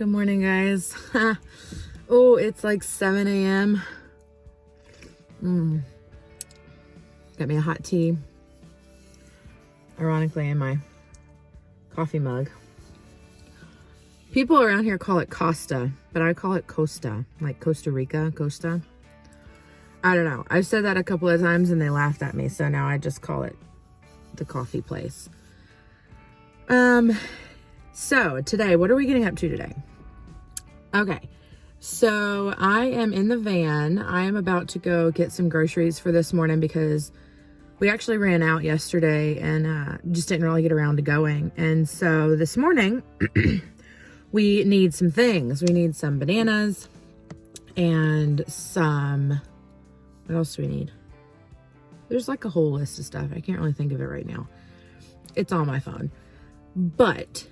Good morning, guys. Oh, it's like 7 a.m. Got me a hot tea. Ironically, in my coffee mug. People around here call it Costa, but I call it Costa, like Costa Rica, Costa. I don't know. I've said that a couple of times and they laughed at me, so now I just call it the coffee place. So today, what are we getting up to today? Okay, so I am in the van. I am about to go get some groceries for this morning because we actually ran out yesterday and just didn't really get around to going. And so this morning, we need some things. We need some bananas and some, what else do we need? There's like a whole list of stuff. I can't really think of it right now. It's on my phone. But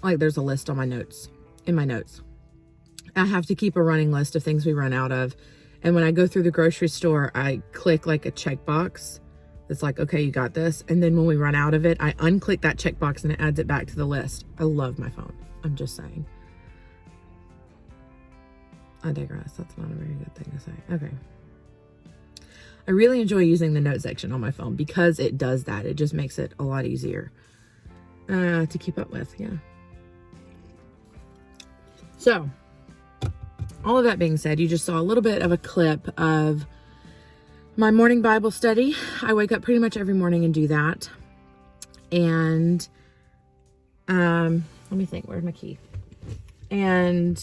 like there's a list on my notes, in my notes. I have to keep a running list of things we run out of. And when I go through the grocery store, I click like a checkbox. It's like, okay, you got this. And then when we run out of it, I unclick that checkbox and it adds it back to the list. I love my phone. I'm just saying. I digress. That's not a very good thing to say. Okay. I really enjoy using the note section on my phone because it does that. It just makes it a lot easier to keep up with. Yeah. So, all of that being said, you just saw a little bit of a clip of my morning Bible study. I wake up pretty much every morning and do that. And let me think, where's my key? And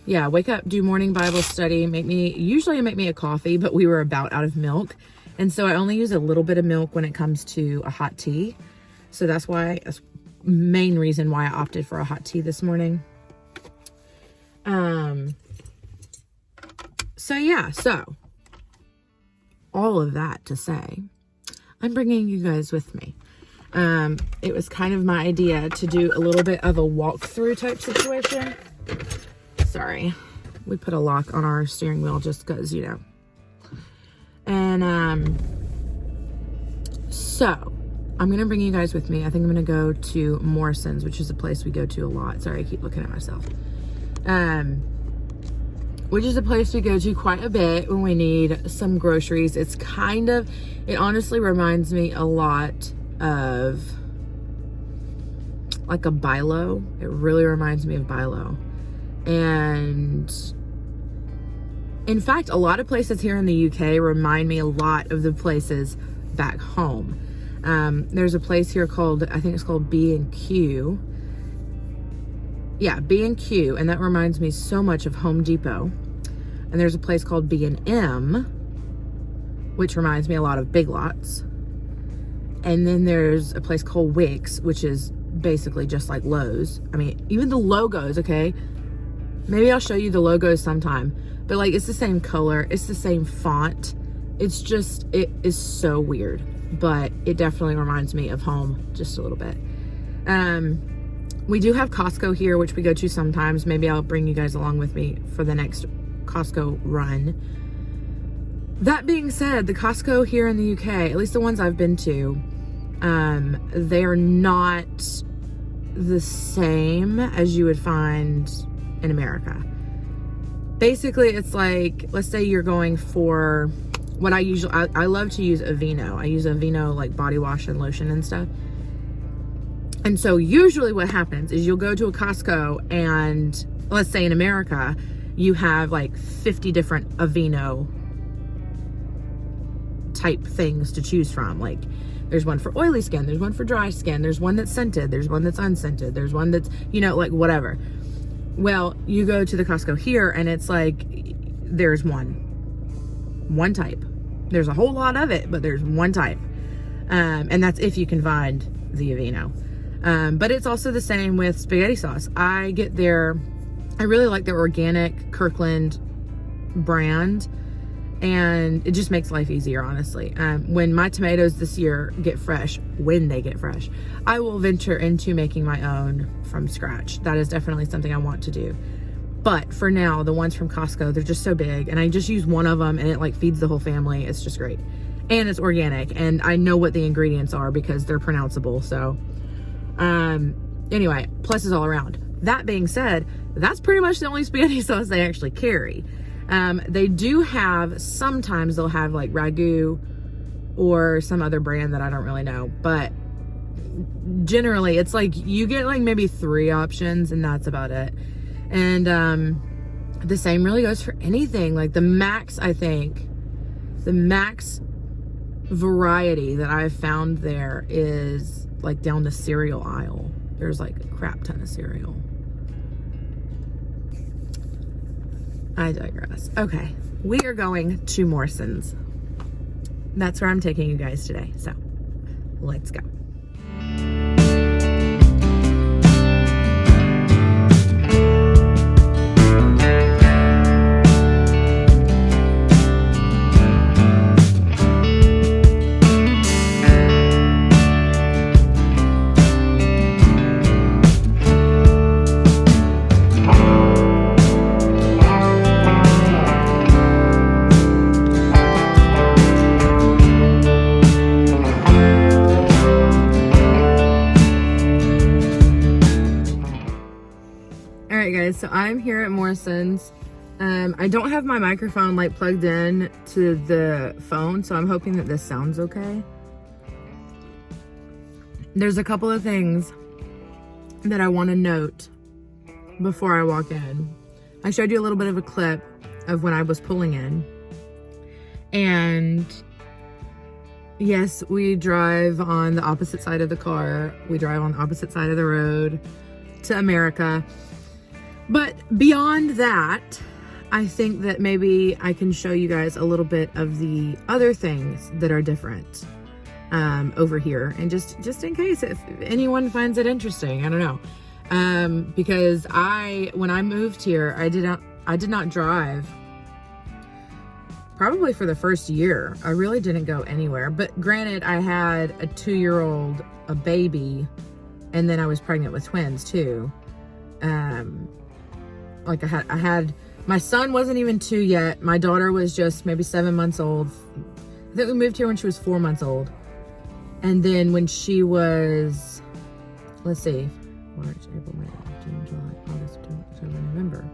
yeah, wake up, do morning Bible study, usually make me a coffee, but we were about out of milk. And so I only use a little bit of milk when it comes to a hot tea. So that's main reason why I opted for a hot tea this morning. So yeah, so all of that to say, I'm bringing you guys with me. It was kind of my idea to do a little bit of a walkthrough type situation. Sorry, we put a lock on our steering wheel just because, you know. And so I'm gonna bring you guys with me. I think I'm gonna go to Morrison's, which is a place we go to a lot. Sorry, I keep looking at myself. Which is a place we go to quite a bit when we need some groceries. It honestly reminds me a lot of like a Bilo. It really reminds me of Bilo. And in fact, a lot of places here in the UK remind me a lot of the places back home. There's a place here called, I think it's called B&Q. Yeah, B&Q, and that reminds me so much of Home Depot. And there's a place called B&M, which reminds me a lot of Big Lots. And then there's a place called Wickes, which is basically just like Lowe's. I mean, even the logos, okay? Maybe I'll show you the logos sometime. But like, it's the same color. It's the same font. It's just, it is so weird. But it definitely reminds me of home just a little bit. We do have Costco here, which we go to sometimes. Maybe I'll bring you guys along with me for the next Costco run. That being said, the Costco here in the UK, at least the ones I've been to, they're not the same as you would find in America. Basically, it's like, let's say you're going for what I love to use Aveeno. I use Aveeno like body wash and lotion and stuff. And so usually what happens is you'll go to a Costco and let's say in America, you have like 50 different Aveeno type things to choose from. Like there's one for oily skin, there's one for dry skin, there's one that's scented, there's one that's unscented, there's one that's, you know, like whatever. Well, you go to the Costco here and it's like, there's one type. There's a whole lot of it, but there's one type. And that's if you can find the Aveeno. But it's also the same with spaghetti sauce. I really like their organic Kirkland brand, and it just makes life easier, honestly. When my tomatoes this year get fresh, I will venture into making my own from scratch. That is definitely something I want to do. But for now, the ones from Costco, they're just so big, and I just use one of them and it like feeds the whole family. It's just great. And it's organic, and I know what the ingredients are because they're pronounceable. So anyway, pluses all around. That being said, that's pretty much the only spaghetti sauce they actually carry. They do have, sometimes they'll have like Ragu or some other brand that I don't really know, but generally it's like you get like maybe 3 options and that's about it. And the same really goes for anything. Like the max, I think the max variety that I've found there is like down the cereal aisle. There's like a crap ton of cereal. I digress. Okay, we are going to Morrison's. That's where I'm taking you guys today. So let's go. So I'm here at Morrison's. I don't have my microphone like plugged in to the phone, so I'm hoping that this sounds okay. There's a couple of things that I want to note before I walk in. I showed you a little bit of a clip of when I was pulling in. And yes, we drive on the opposite side of the car. We drive on the opposite side of the road to America. But beyond that, I think that maybe I can show you guys a little bit of the other things that are different over here. And just in case if anyone finds it interesting, I don't know. Because when I moved here, I did not drive probably for the first year. I really didn't go anywhere. But granted, I had a 2-year-old, a baby, and then I was pregnant with twins too. Like I had, my son wasn't even 2 yet. My daughter was just maybe 7 months old. I think we moved here when she was 4 months old. And then when she was, let's see, March, April, May, June, July, August, September, October, November.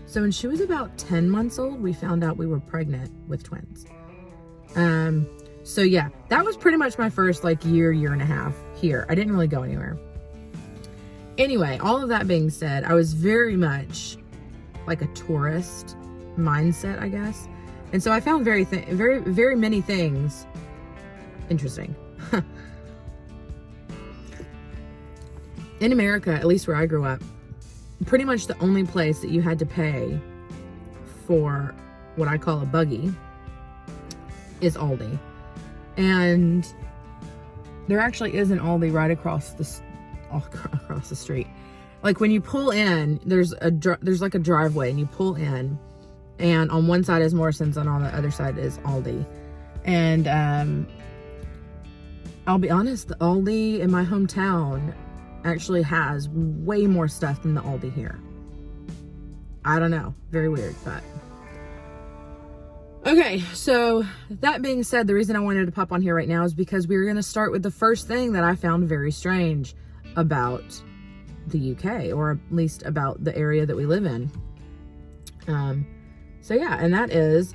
So when she was about 10 months old, we found out we were pregnant with twins. So yeah, that was pretty much my first like year and a half here. I didn't really go anywhere. Anyway, all of that being said, I was very much like a tourist mindset, I guess. And so I found very many things interesting. In America, at least where I grew up, pretty much the only place that you had to pay for what I call a buggy is Aldi. And there actually is an Aldi right across the street. Like when you pull in, there's like a driveway and you pull in, and on one side is Morrison's and on the other side is Aldi. And I'll be honest, the Aldi in my hometown actually has way more stuff than the Aldi here. I don't know, very weird, but okay. So that being said, the reason I wanted to pop on here right now is because we're going to start with the first thing that I found very strange about the UK, or at least about the area that we live in. So yeah, and that is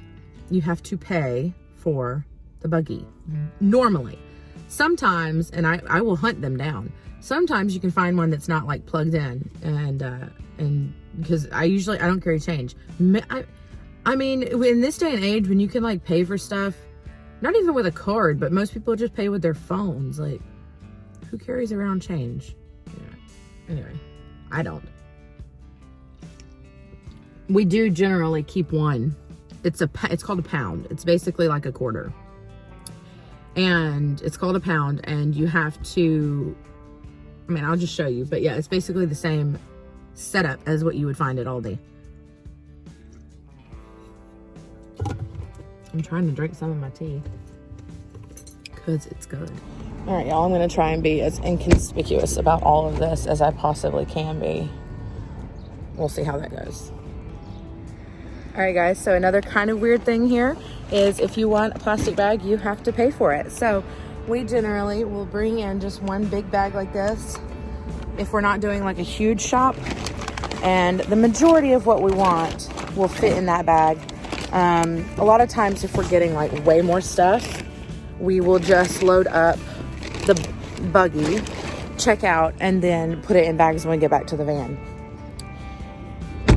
you have to pay for the buggy normally. Sometimes, and I will hunt them down. Sometimes you can find one that's not like plugged in, and because I don't carry change. I mean, in this day and age, when you can like pay for stuff, not even with a card, but most people just pay with their phones. Like, who carries around change? Yeah. Anyway, I don't. We do generally keep one. It's called a pound. It's basically like a quarter. And it's called a pound, and you have to, I mean, I'll just show you, but yeah, it's basically the same setup as what you would find at Aldi. I'm trying to drink some of my tea because it's good. All right, y'all, I'm going to try and be as inconspicuous about all of this as I possibly can be. We'll see how that goes. All right, guys, so another kind of weird thing here is if you want a plastic bag, you have to pay for it. So we generally will bring in just one big bag like this, if we're not doing like a huge shop. And the majority of what we want will fit in that bag. A lot of times if we're getting like way more stuff, we will just load up the buggy, check out, and then put it in bags when we get back to the van.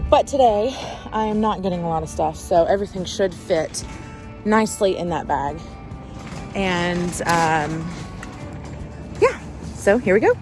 But today, I am not getting a lot of stuff, so everything should fit nicely in that bag. And yeah, so here we go.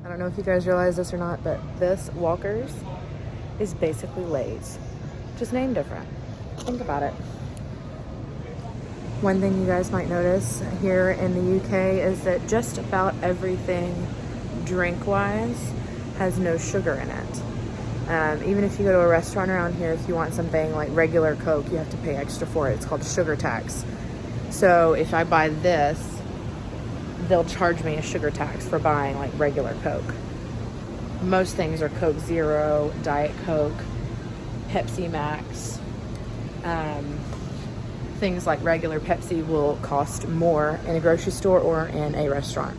I don't know if you guys realize this or not, but this Walker's is basically Lay's, just named different. Think about it. One thing you guys might notice here in the UK is that just about everything drink-wise has no sugar in it. Even if you go to a restaurant around here, if you want something like regular Coke, you have to pay extra for it. It's called sugar tax. So if I buy this, they'll charge me a sugar tax for buying like regular Coke. Most things are Coke Zero, Diet Coke, Pepsi Max. Things like regular Pepsi will cost more in a grocery store or in a restaurant.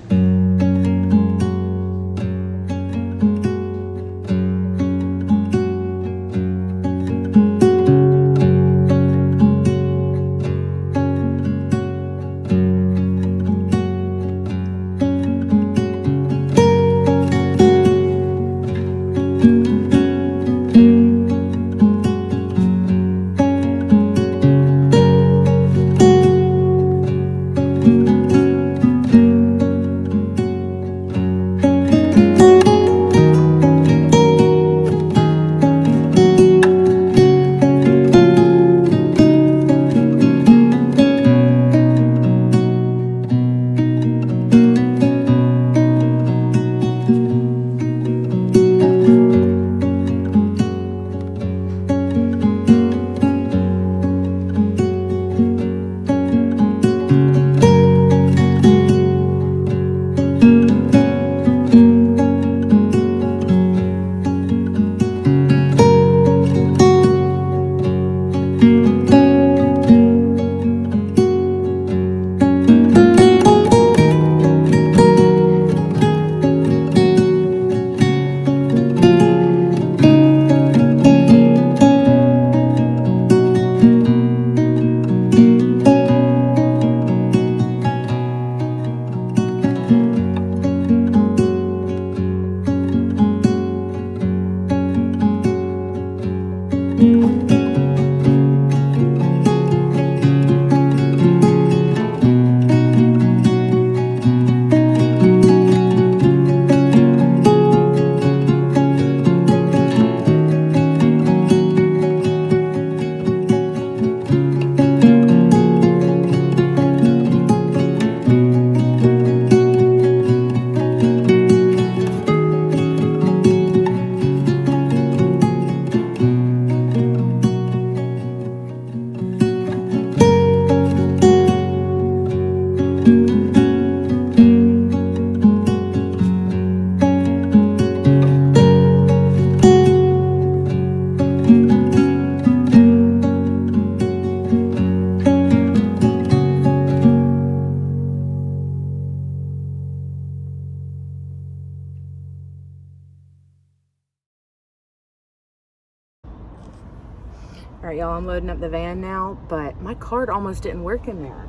All right, y'all, I'm loading up the van now, but my card almost didn't work in there.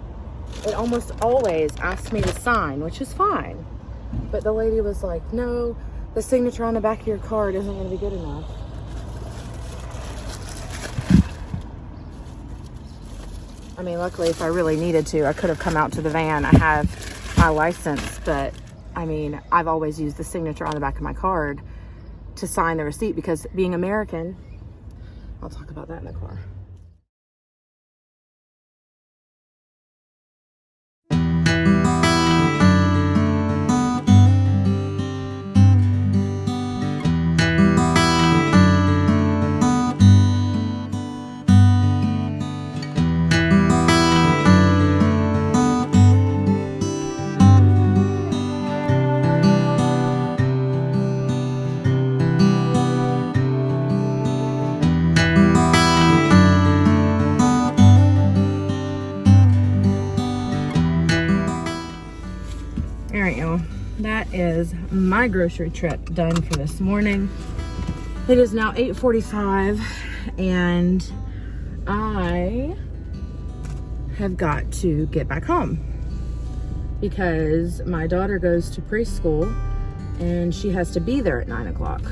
It almost always asks me to sign, which is fine. But the lady was like, no, the signature on the back of your card isn't going to be good enough. I mean, luckily, if I really needed to, I could have come out to the van. I have my license, but I mean, I've always used the signature on the back of my card to sign the receipt because being American, I'll talk about that in the car. All right, y'all, that is my grocery trip done for this morning. It is now 8:45 and I have got to get back home because my daughter goes to preschool and she has to be there at 9 o'clock.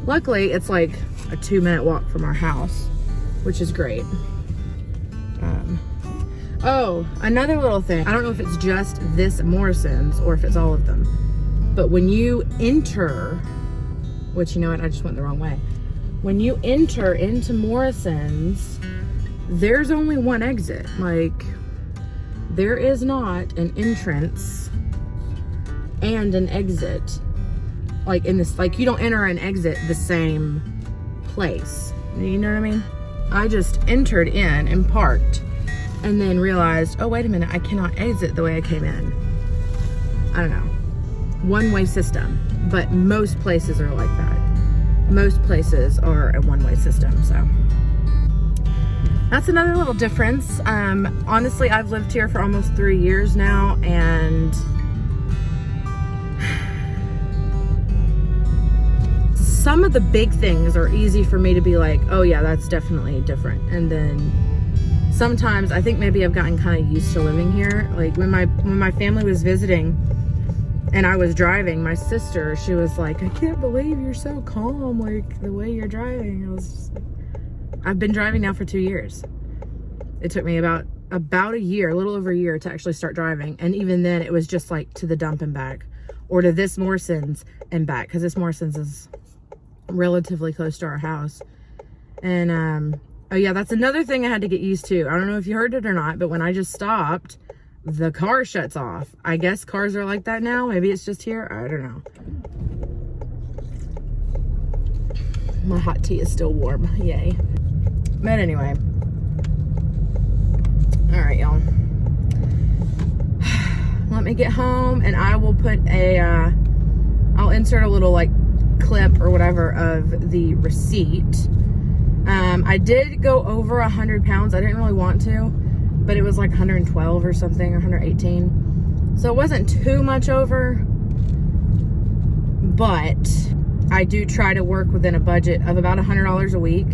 Luckily, it's like a 2-minute walk from our house, which is great. Oh, another little thing. I don't know if it's just this Morrison's or if it's all of them. But when you enter, which, you know what, I just went the wrong way. When you enter into Morrison's, there's only one exit. Like, there is not an entrance and an exit. Like in this, like you don't enter and exit the same place. You know what I mean? I just entered in and parked. And then realized, oh, wait a minute, I cannot exit the way I came in. I don't know. One-way system. But most places are like that. Most places are a one-way system, so. That's another little difference. Honestly, I've lived here for almost 3 years now, and some of the big things are easy for me to be like, oh yeah, that's definitely different. And then sometimes I think maybe I've gotten kind of used to living here. Like when my family was visiting and I was driving, my sister, she was like, I can't believe you're so calm, like the way you're driving. I've been driving now for 2 years. It took me about a year, a little over a year to actually start driving. And even then it was just like to the dump and back, or to this Morrison's and back, because this Morrison's is relatively close to our house. And oh yeah, that's another thing I had to get used to. I don't know if you heard it or not, but when I just stopped, the car shuts off. I guess cars are like that now. Maybe it's just here. I don't know. My hot tea is still warm. Yay. But anyway. All right, y'all. Let me get home and I will put I'll insert a little like clip or whatever of the receipt. I did go over 100 pounds. I didn't really want to, but it was like 112 or something, or 118. So it wasn't too much over, but I do try to work within a budget of about $100 a week.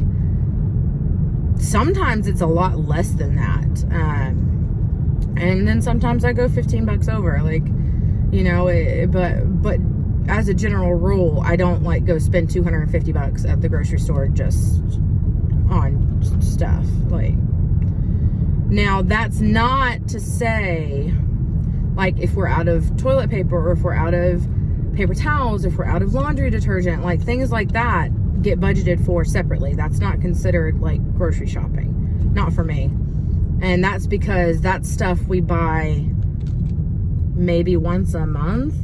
Sometimes it's a lot less than that. And then sometimes I go 15 bucks over, like, you know, but as a general rule, I don't like go spend 250 bucks at the grocery store just stuff. Like, now that's not to say, like, if we're out of toilet paper, or if we're out of paper towels, if we're out of laundry detergent, like things like that get budgeted for separately. That's not considered like grocery shopping, not for me. And that's because that's stuff we buy maybe once a month,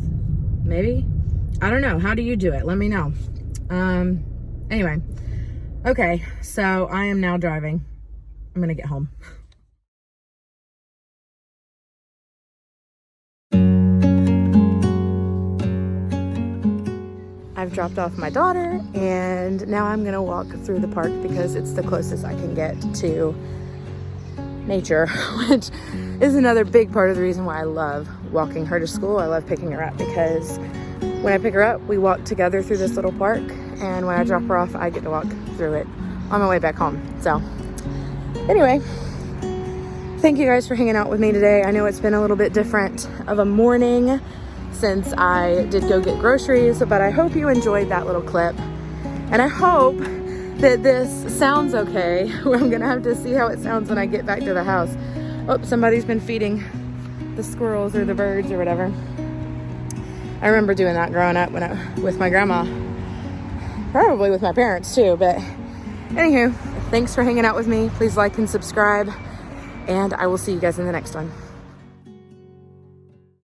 maybe. I don't know. How do you do it? Let me know. Anyway, okay, so I am now driving. I'm gonna get home. I've dropped off my daughter, and now I'm gonna walk through the park because it's the closest I can get to nature, which is another big part of the reason why I love walking her to school. I love picking her up because when I pick her up, we walk together through this little park, and when I drop her off, I get to walk through it on my way back home. So anyway, thank you guys for hanging out with me today. I know it's been a little bit different of a morning since I did go get groceries, but I hope you enjoyed that little clip, and I hope that this sounds okay. I'm gonna have to see how it sounds when I get back to the house. Oh, somebody's been feeding the squirrels or the birds or whatever. I remember doing that growing up with my grandma, probably with my parents too. But anywho, thanks for hanging out with me. Please like and subscribe, and I will see you guys in the next one.